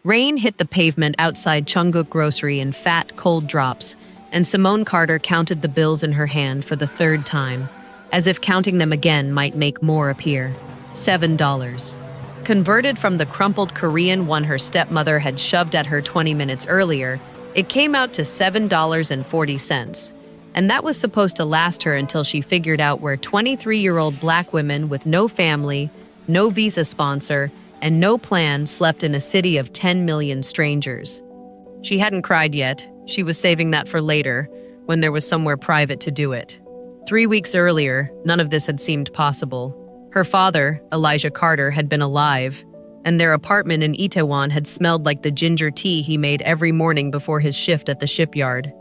Rain hit the pavement outside Chungguk Grocery in fat, cold drops, and Simone Carter counted the bills in her hand for the third time, as if counting them again might make more appear. $7. Converted from the crumpled Korean one her stepmother had shoved at her 20 minutes earlier, it came out to $7.40. And that was supposed to last her until she figured out where 23-year-old black women with no family, no visa sponsor, and no plan slept in a city of 10 million strangers. She hadn't cried yet. She was saving that for later, when there was somewhere private to do it. 3 weeks earlier, none of this had seemed possible. Her father, Elijah Carter, had been alive, and their apartment in Itaewon had smelled like the ginger tea he made every morning before his shift at the shipyard.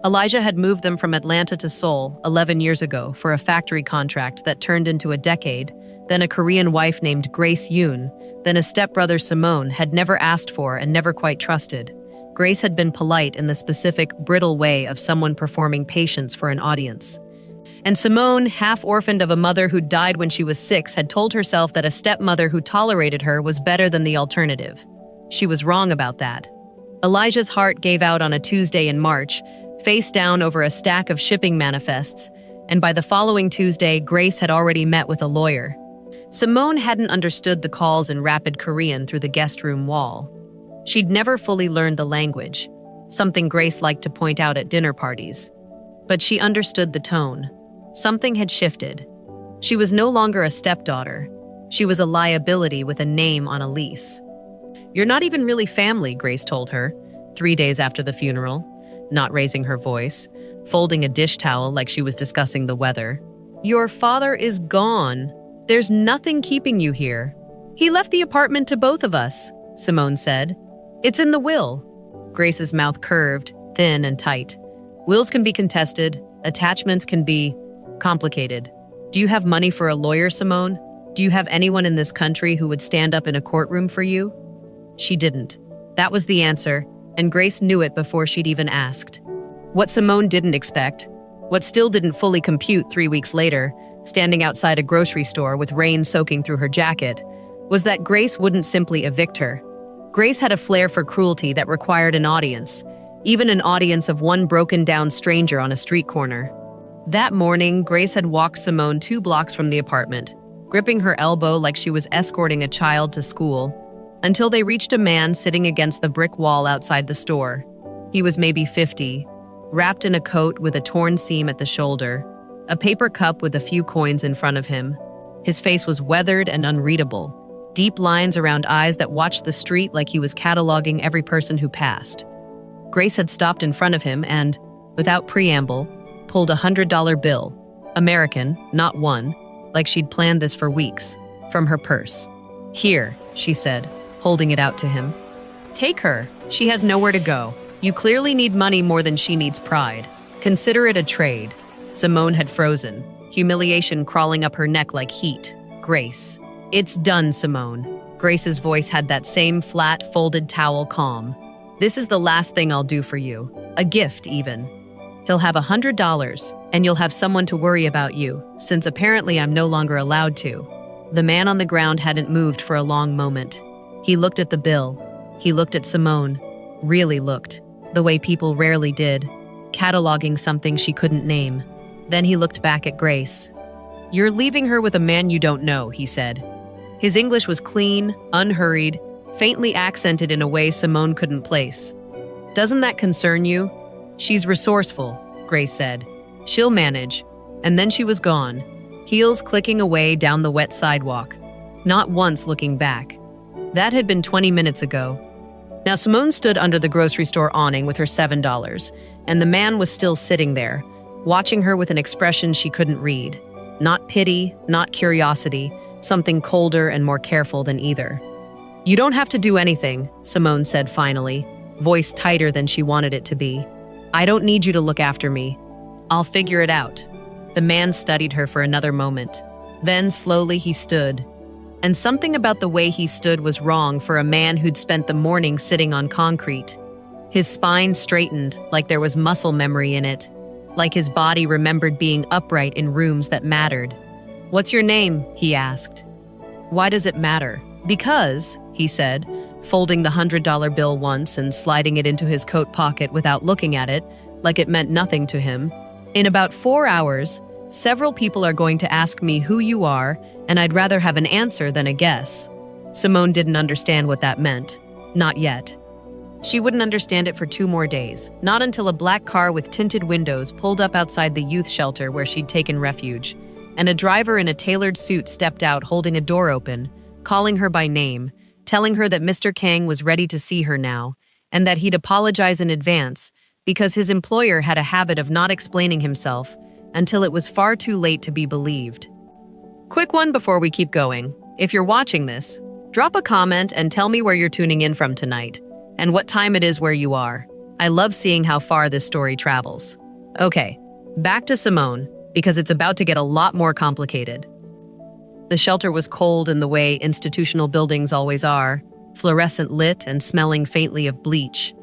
Elijah had moved them from Atlanta to Seoul 11 years ago for a factory contract that turned into a decade, then a Korean wife named Grace Yoon, then a stepbrother Simone had never asked for and never quite trusted. Grace had been polite in the specific, brittle way of someone performing patience for an audience. And Simone, half-orphaned of a mother who died when she was 6, had told herself that a stepmother who tolerated her was better than the alternative. She was wrong about that. Elijah's heart gave out on a Tuesday in March, face down over a stack of shipping manifests, and by the following Tuesday, Grace had already met with a lawyer. Simone hadn't understood the calls in rapid Korean through the guest room wall. She'd never fully learned the language, something Grace liked to point out at dinner parties. But she understood the tone. Something had shifted. She was no longer a stepdaughter. She was a liability with a name on a lease. "You're not even really family," Grace told her, 3 days after the funeral, not raising her voice, folding a dish towel like she was discussing the weather. "Your father is gone. There's nothing keeping you here. He left the apartment to both of us," Simone said. "It's in the will." Grace's mouth curved, thin and tight. "Wills can be contested. Attachments can be complicated. Do you have money for a lawyer, Simone? Do you have anyone in this country who would stand up in a courtroom for you?" She didn't. That was the answer, and Grace knew it before she'd even asked. What Simone didn't expect, what still didn't fully compute 3 weeks later, standing outside a grocery store with rain soaking through her jacket, was that Grace wouldn't simply evict her. Grace had a flair for cruelty that required an audience, even an audience of one broken-down stranger on a street corner. That morning, Grace had walked Simone 2 blocks from the apartment, gripping her elbow like she was escorting a child to school, until they reached a man sitting against the brick wall outside the store. He was maybe 50, wrapped in a coat with a torn seam at the shoulder, a paper cup with a few coins in front of him. His face was weathered and unreadable, deep lines around eyes that watched the street like he was cataloging every person who passed. Grace had stopped in front of him and, without preamble, pulled a $100 bill, American, not one, like she'd planned this for weeks, from her purse. "Here," she said, holding it out to him. "Take her. She has nowhere to go. You clearly need money more than she needs pride. Consider it a trade." Simone had frozen, humiliation crawling up her neck like heat. "Grace." "It's done, Simone." Grace's voice had that same flat, folded towel calm. "This is the last thing I'll do for you. A gift, even. He'll have $100, and you'll have someone to worry about you, since apparently I'm no longer allowed to." The man on the ground hadn't moved for a long moment. He looked at the bill. He looked at Simone. Really looked, the way people rarely did, cataloging something she couldn't name. Then he looked back at Grace. "You're leaving her with a man you don't know," he said. His English was clean, unhurried, faintly accented in a way Simone couldn't place. "Doesn't that concern you?" "She's resourceful," Grace said. "She'll manage." And then she was gone, heels clicking away down the wet sidewalk, not once looking back. That had been 20 minutes ago. Now Simone stood under the grocery store awning with her $7, and the man was still sitting there, watching her with an expression she couldn't read. Not pity, not curiosity, something colder and more careful than either. "You don't have to do anything," Simone said finally, voice tighter than she wanted it to be. "I don't need you to look after me. I'll figure it out." The man studied her for another moment. Then slowly he stood. And something about the way he stood was wrong for a man who'd spent the morning sitting on concrete. His spine straightened like there was muscle memory in it, like his body remembered being upright in rooms that mattered. "What's your name?" he asked. "Why does it matter?" "Because," he said, folding the $100 bill once and sliding it into his coat pocket without looking at it, like it meant nothing to him. In about 4 hours, several people are going to ask me who you are, and I'd rather have an answer than a guess. Simone didn't understand what that meant. Not yet. She wouldn't understand it for 2 more days, not until a black car with tinted windows pulled up outside the youth shelter where she'd taken refuge, and a driver in a tailored suit stepped out holding a door open, calling her by name, telling her that Mr. Kang was ready to see her now, and that he'd apologize in advance because his employer had a habit of not explaining himself until it was far too late to be believed. Quick one before we keep going. If you're watching this, drop a comment and tell me where you're tuning in from tonight, and what time it is where you are. I love seeing how far this story travels. Okay, back to Simone, because it's about to get a lot more complicated. The shelter was cold in the way institutional buildings always are, fluorescent lit and smelling faintly of bleach.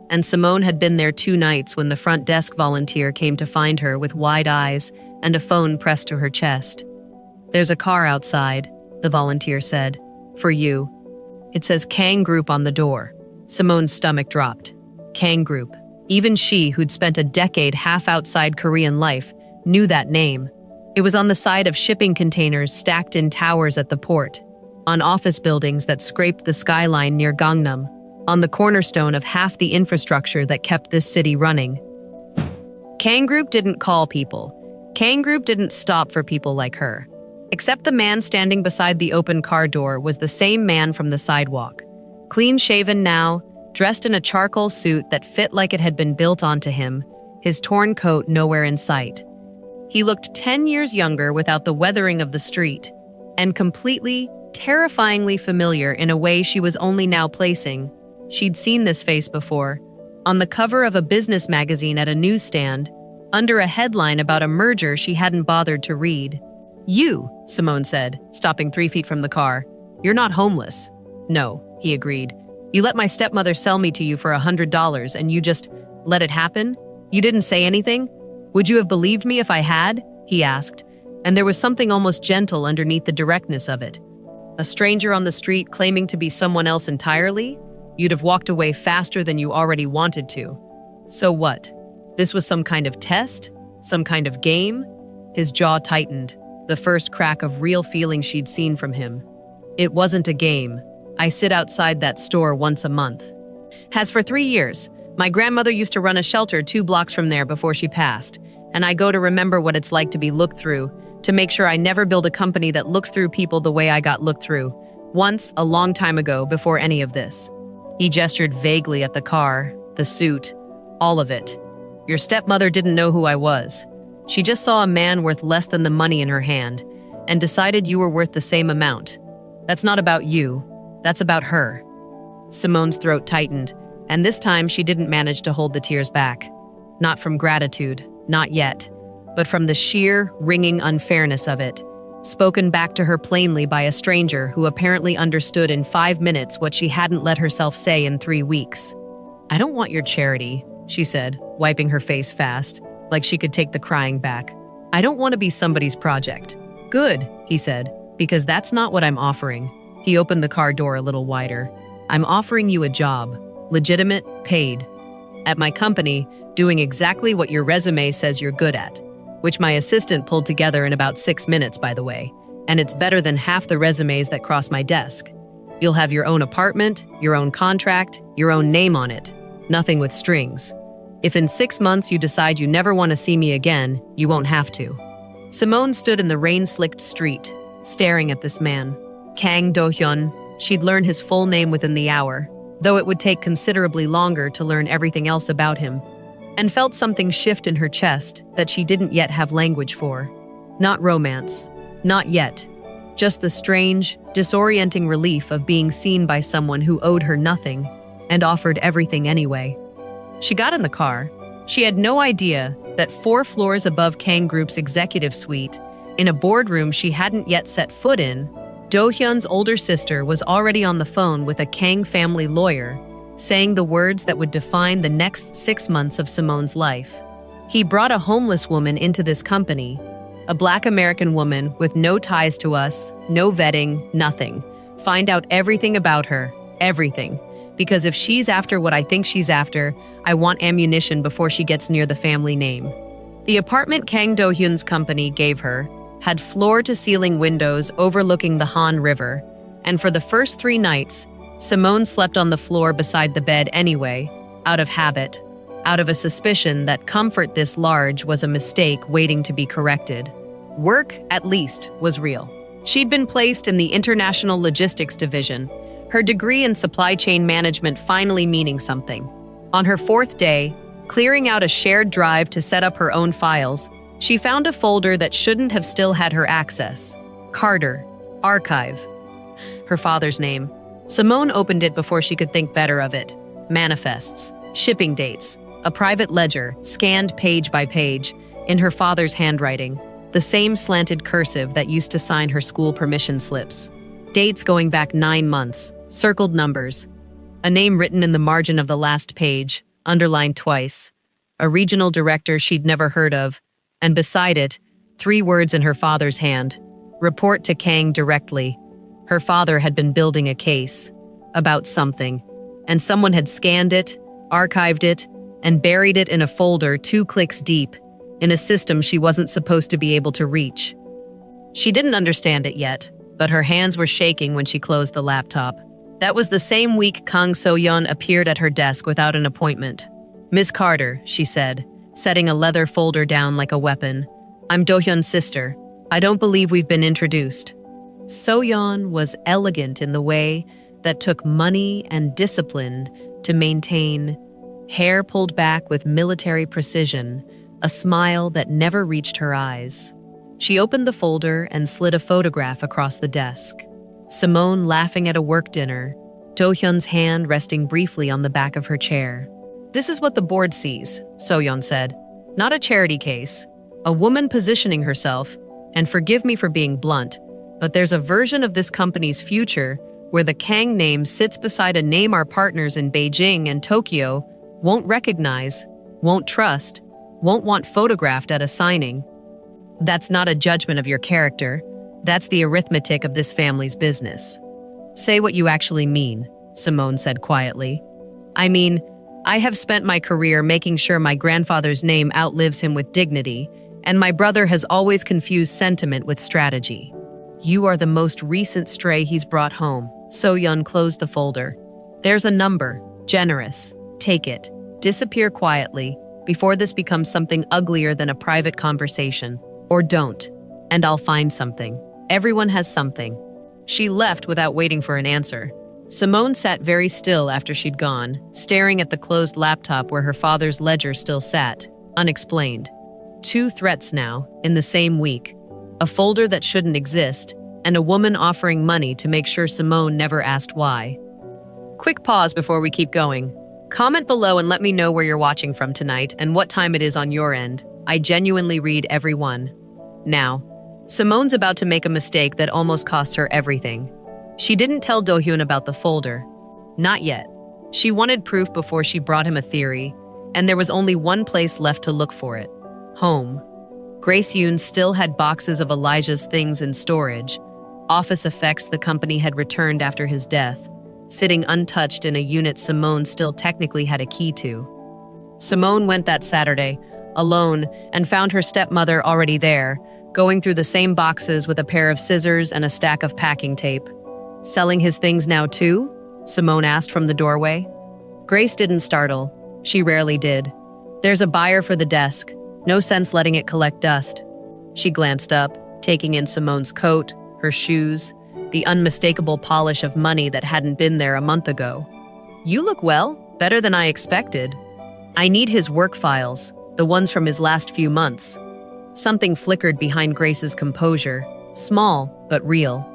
And Simone had been there 2 nights when the front desk volunteer came to find her with wide eyes and a phone pressed to her chest. "There's a car outside," the volunteer said. "For you." It says Kang Group on the door. Simone's stomach dropped. Kang Group. Even she, who'd spent a decade half outside Korean life, knew that name. It was on the side of shipping containers stacked in towers at the port, on office buildings that scraped the skyline near Gangnam, on the cornerstone of half the infrastructure that kept this city running. Kang Group didn't call people. Kang Group didn't stop for people like her. Except the man standing beside the open car door was the same man from the sidewalk. Clean-shaven now, dressed in a charcoal suit that fit like it had been built onto him, his torn coat nowhere in sight. He looked 10 years younger without the weathering of the street, and completely, terrifyingly familiar in a way she was only now placing. She'd seen this face before, on the cover of a business magazine at a newsstand, under a headline about a merger she hadn't bothered to read. "You," Simone said, stopping 3 feet from the car. "You're not homeless." "No," he agreed. "You let my stepmother sell me to you for $100 and you just let it happen? You didn't say anything? Would you have believed me if I had?" he asked, and there was something almost gentle underneath the directness of it. "A stranger on the street claiming to be someone else entirely? You'd have walked away faster than you already wanted to. So what? This was some kind of test? Some kind of game?" His jaw tightened, the first crack of real feeling she'd seen from him. "It wasn't a game. I sit outside that store once a month. Has for 3 years. My grandmother used to run a shelter 2 blocks from there before she passed, and I go to remember what it's like to be looked through, to make sure I never build a company that looks through people the way I got looked through. Once, a long time ago, before any of this." He gestured vaguely at the car, the suit, all of it. "Your stepmother didn't know who I was. She just saw a man worth less than the money in her hand, and decided you were worth the same amount. That's not about you. That's about her." Simone's throat tightened, and this time she didn't manage to hold the tears back. Not from gratitude, not yet, but from the sheer, ringing unfairness of it, spoken back to her plainly by a stranger who apparently understood in 5 minutes what she hadn't let herself say in 3 weeks. "I don't want your charity," she said, wiping her face fast, like she could take the crying back. "I don't want to be somebody's project." "Good," he said, "because that's not what I'm offering." He opened the car door a little wider. "I'm offering you a job, legitimate, paid. At my company, doing exactly what your resume says you're good at, which my assistant pulled together in about 6 minutes, by the way, and it's better than half the resumes that cross my desk. You'll have your own apartment, your own contract, your own name on it, nothing with strings. If in 6 months you decide you never want to see me again, you won't have to." Simone stood in the rain-slicked street, staring at this man. Kang Do-hyun. She'd learn his full name within the hour, though it would take considerably longer to learn everything else about him, and felt something shift in her chest that she didn't yet have language for. Not romance. Not yet. Just the strange, disorienting relief of being seen by someone who owed her nothing and offered everything anyway. She got in the car. She had no idea that 4 floors above Kang Group's executive suite, in a boardroom she hadn't yet set foot in, Do-hyun's older sister was already on the phone with a Kang family lawyer, saying the words that would define the next 6 months of Simone's life. He brought a homeless woman into this company, a Black American woman with no ties to us, no vetting, nothing. Find out everything about her, Everything. Because if she's after what I think she's after, I want ammunition before she gets near the family name. The apartment Kang Do-hyun's company gave her had floor-to-ceiling windows overlooking the Han River, and for the first 3 nights, Simone slept on the floor beside the bed anyway, out of habit, out of a suspicion that comfort this large was a mistake waiting to be corrected. Work, at least, was real. She'd been placed in the International Logistics Division, her degree in supply chain management finally meaning something. On her 4th day, clearing out a shared drive to set up her own files, she found a folder that shouldn't have still had her access. Carter. Archive. Her father's name. Simone opened it before she could think better of it. Manifests. Shipping dates. A private ledger, scanned page by page, in her father's handwriting. The same slanted cursive that used to sign her school permission slips. Dates going back 9 months. Circled numbers. A name written in the margin of the last page, underlined twice. A regional director she'd never heard of. And beside it, 3 words in her father's hand. Report to Kang directly. Her father had been building a case. About something. And someone had scanned it, archived it, and buried it in a folder 2 clicks deep, in a system she wasn't supposed to be able to reach. She didn't understand it yet, but her hands were shaking when she closed the laptop. That was the same week Kang So-yeon appeared at her desk without an appointment. "Miss Carter," she said, setting a leather folder down like a weapon. "I'm Do-hyun's sister. I don't believe we've been introduced." So-yeon was elegant in the way that took money and discipline to maintain, hair pulled back with military precision, a smile that never reached her eyes. She opened the folder and slid a photograph across the desk. Simone laughing at a work dinner, Do-hyun's hand resting briefly on the back of her chair. "This is what the board sees," So-yeon said. "Not a charity case. A woman positioning herself, and forgive me for being blunt, but there's a version of this company's future where the Kang name sits beside a name our partners in Beijing and Tokyo won't recognize, won't trust, won't want photographed at a signing. That's not a judgment of your character. That's the arithmetic of this family's business." "Say what you actually mean," Simone said quietly. "I mean, I have spent my career making sure my grandfather's name outlives him with dignity, and my brother has always confused sentiment with strategy. You are the most recent stray he's brought home." So-yeon closed the folder. "There's a number. Generous. Take it. Disappear quietly, before this becomes something uglier than a private conversation. Or don't. And I'll find something. Everyone has something." She left without waiting for an answer. Simone sat very still after she'd gone, staring at the closed laptop where her father's ledger still sat, unexplained. 2 threats now, in the same week. A folder that shouldn't exist, and a woman offering money to make sure Simone never asked why. Quick pause before we keep going. Comment below and let me know where you're watching from tonight and what time it is on your end. I genuinely read every one. Now, Simone's about to make a mistake that almost costs her everything. She didn't tell Do-hyun about the folder. Not yet. She wanted proof before she brought him a theory, and there was only one place left to look for it. Home. Grace Yoon still had boxes of Elijah's things in storage, office effects the company had returned after his death, sitting untouched in a unit Simone still technically had a key to. Simone went that Saturday, alone, and found her stepmother already there, going through the same boxes with a pair of scissors and a stack of packing tape. "Selling his things now too?" Simone asked from the doorway. Grace didn't startle. She rarely did. "There's a buyer for the desk. No sense letting it collect dust." She glanced up, taking in Simone's coat, her shoes, the unmistakable polish of money that hadn't been there a month ago. "You look well, better than I expected." "I need his work files, the ones from his last few months." Something flickered behind Grace's composure, small but real.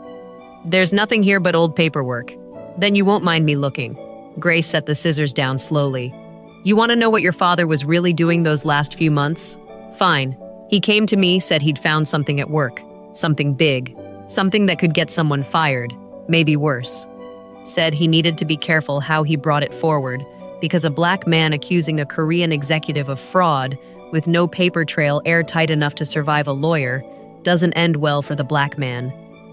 "There's nothing here but old paperwork." "Then you won't mind me looking." Grace set the scissors down slowly. "You want to know what your father was really doing those last few months? Fine. He came to me, said he'd found something at work. Something big. Something that could get someone fired. Maybe worse. Said he needed to be careful how he brought it forward, because a black man accusing a Korean executive of fraud, with no paper trail airtight enough to survive a lawyer, doesn't end well for the black man.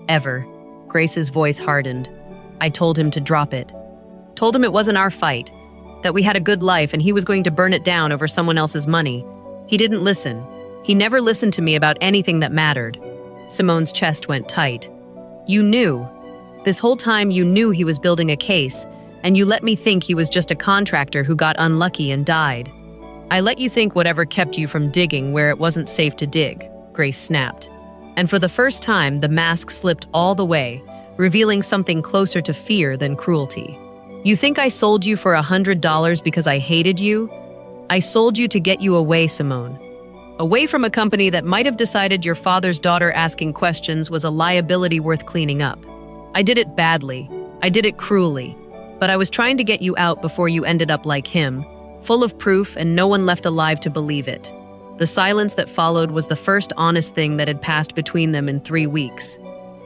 Ever. Grace's voice hardened. "I told him to drop it." Told him it wasn't our fight, that we had a good life and he was going to burn it down over someone else's money. He didn't listen. He never listened to me about anything that mattered. Simone's chest went tight. You knew. This whole time you knew he was building a case, and you let me think he was just a contractor who got unlucky and died. I let you think whatever kept you from digging where it wasn't safe to dig, Grace snapped. And for the first time, the mask slipped all the way, revealing something closer to fear than cruelty. You think I sold you for $100 because I hated you? I sold you to get you away, Simone. Away from a company that might have decided your father's daughter asking questions was a liability worth cleaning up. I did it badly. I did it cruelly. But I was trying to get you out before you ended up like him, full of proof and no one left alive to believe it. The silence that followed was the first honest thing that had passed between them in 3 weeks.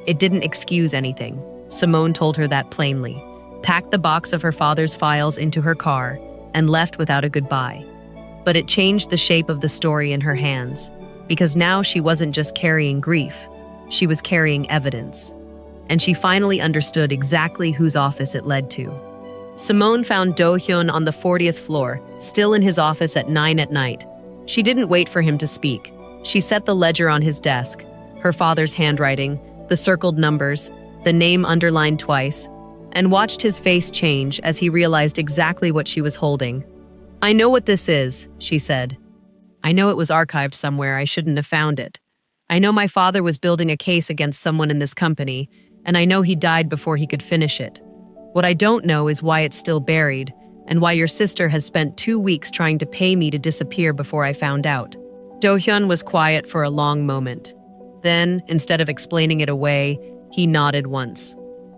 It didn't excuse anything. Simone told her that plainly, packed the box of her father's files into her car, and left without a goodbye. But it changed the shape of the story in her hands, because now she wasn't just carrying grief, she was carrying evidence. And she finally understood exactly whose office it led to. Simone found Do-hyun on the 40th floor, still in his office at 9 at night. She didn't wait for him to speak. She set the ledger on his desk, her father's handwriting, the circled numbers, the name underlined twice, and watched his face change as he realized exactly what she was holding. I know what this is, she said. I know it was archived somewhere. I shouldn't have found it. I know my father was building a case against someone in this company, and I know he died before he could finish it. What I don't know is why it's still buried, and why your sister has spent 2 weeks trying to pay me to disappear before I found out. Do-hyun was quiet for a long moment. Then, instead of explaining it away, he nodded once.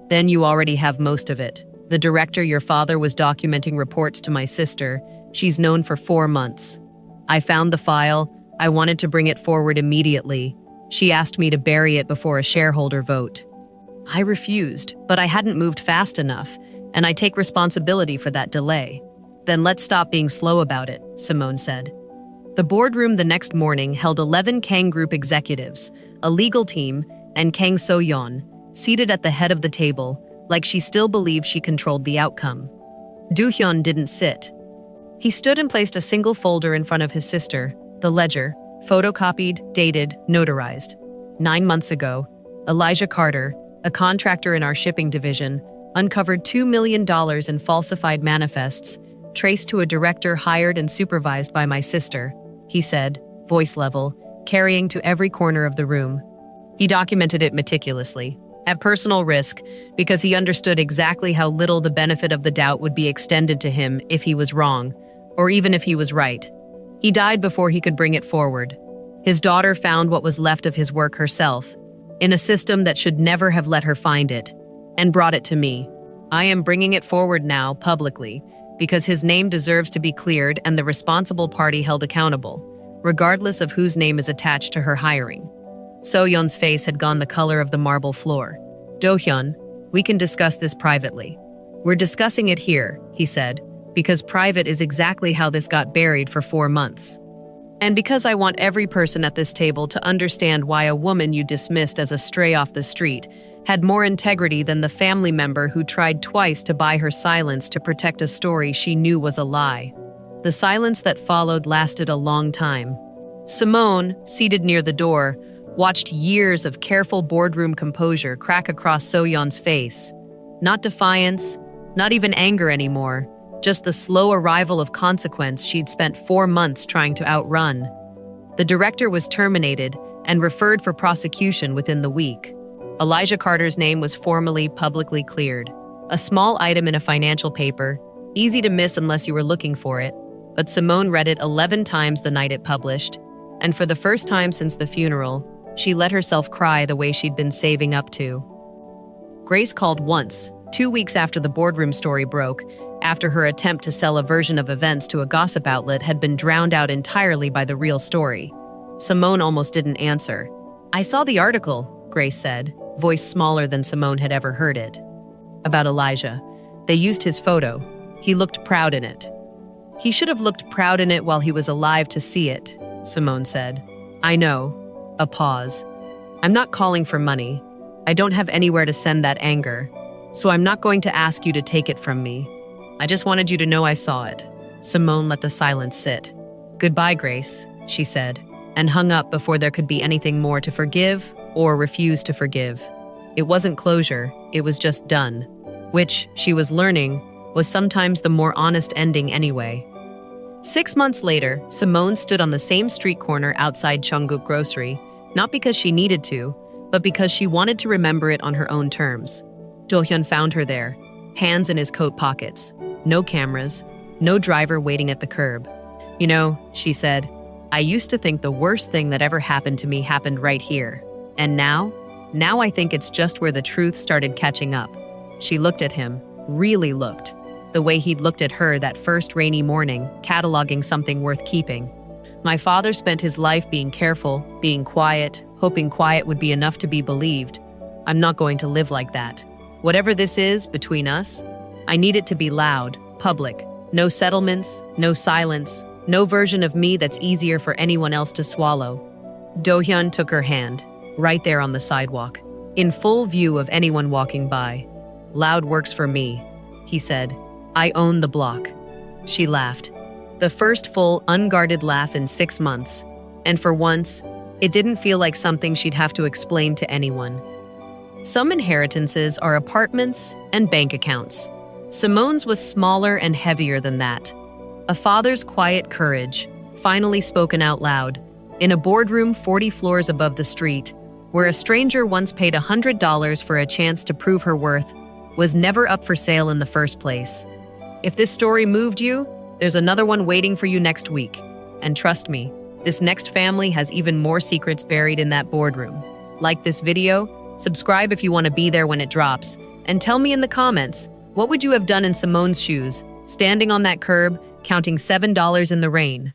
Then you already have most of it. The director your father was documenting reports to my sister. She's known for 4 months. I found the file. I wanted to bring it forward immediately. She asked me to bury it before a shareholder vote. I refused, but I hadn't moved fast enough, and I take responsibility for that delay. Then let's stop being slow about it, Simone said. The boardroom the next morning held 11 Kang Group executives, a legal team, and Kang So-yeon, seated at the head of the table, like she still believed she controlled the outcome. Do-hyun didn't sit. He stood and placed a single folder in front of his sister, the ledger, photocopied, dated, notarized. 9 months ago, Elijah Carter, a contractor in our shipping division, uncovered $2 million in falsified manifests, traced to a director hired and supervised by my sister, he said, voice level, carrying to every corner of the room. He documented it meticulously, at personal risk, because he understood exactly how little the benefit of the doubt would be extended to him if he was wrong, or even if he was right. He died before he could bring it forward. His daughter found what was left of his work herself, in a system that should never have let her find it, and brought it to me. I am bringing it forward now, publicly, because his name deserves to be cleared and the responsible party held accountable, regardless of whose name is attached to her hiring. So-yeon's face had gone the color of the marble floor. Do-hyun, we can discuss this privately. We're discussing it here, he said, because private is exactly how this got buried for 4 months. And because I want every person at this table to understand why a woman you dismissed as a stray off the street had more integrity than the family member who tried twice to buy her silence to protect a story she knew was a lie. The silence that followed lasted a long time. Simone, seated near the door, watched years of careful boardroom composure crack across So-yeon's face. Not defiance, not even anger anymore, just the slow arrival of consequence she'd spent 4 months trying to outrun. The director was terminated and referred for prosecution within the week. Elijah Carter's name was formally publicly cleared. A small item in a financial paper, easy to miss unless you were looking for it, but Simone read it 11 times the night it published, and for the first time since the funeral, she let herself cry the way she'd been saving up to. Grace called once, 2 weeks after the boardroom story broke, after her attempt to sell a version of events to a gossip outlet had been drowned out entirely by the real story. Simone almost didn't answer. I saw the article, Grace said, voice smaller than Simone had ever heard it. About Elijah. They used his photo. He looked proud in it. He should have looked proud in it while he was alive to see it, Simone said. I know. A pause. I'm not calling for money. I don't have anywhere to send that anger, so I'm not going to ask you to take it from me. I just wanted you to know I saw it. Simone let the silence sit. Goodbye, Grace, she said, and hung up before there could be anything more to forgive or refuse to forgive. It wasn't closure, it was just done, which, she was learning, was sometimes the more honest ending anyway. 6 months later, Simone stood on the same street corner outside Cheongguk Grocery, not because she needed to, but because she wanted to remember it on her own terms. Do-hyun found her there, hands in his coat pockets, no cameras, no driver waiting at the curb. You know, she said, I used to think the worst thing that ever happened to me happened right here. And now I think it's just where the truth started catching up. She looked at him, really looked, the way he'd looked at her that first rainy morning, cataloging something worth keeping. My father spent his life being careful, being quiet, hoping quiet would be enough to be believed. I'm not going to live like that. Whatever this is between us, I need it to be loud, public. No settlements, no silence, no version of me that's easier for anyone else to swallow. Do-hyun took her hand, right there on the sidewalk, in full view of anyone walking by. Loud works for me, he said. I own the block. She laughed. The first full, unguarded laugh in 6 months. And for once, it didn't feel like something she'd have to explain to anyone. Some inheritances are apartments and bank accounts. Simone's was smaller and heavier than that. A father's quiet courage, finally spoken out loud, in a boardroom 40 floors above the street, where a stranger once paid $100 for a chance to prove her worth, was never up for sale in the first place. If this story moved you, there's another one waiting for you next week. And trust me, this next family has even more secrets buried in that boardroom. Like this video, subscribe if you want to be there when it drops, and tell me in the comments, what would you have done in Simone's shoes, standing on that curb, counting $7 in the rain?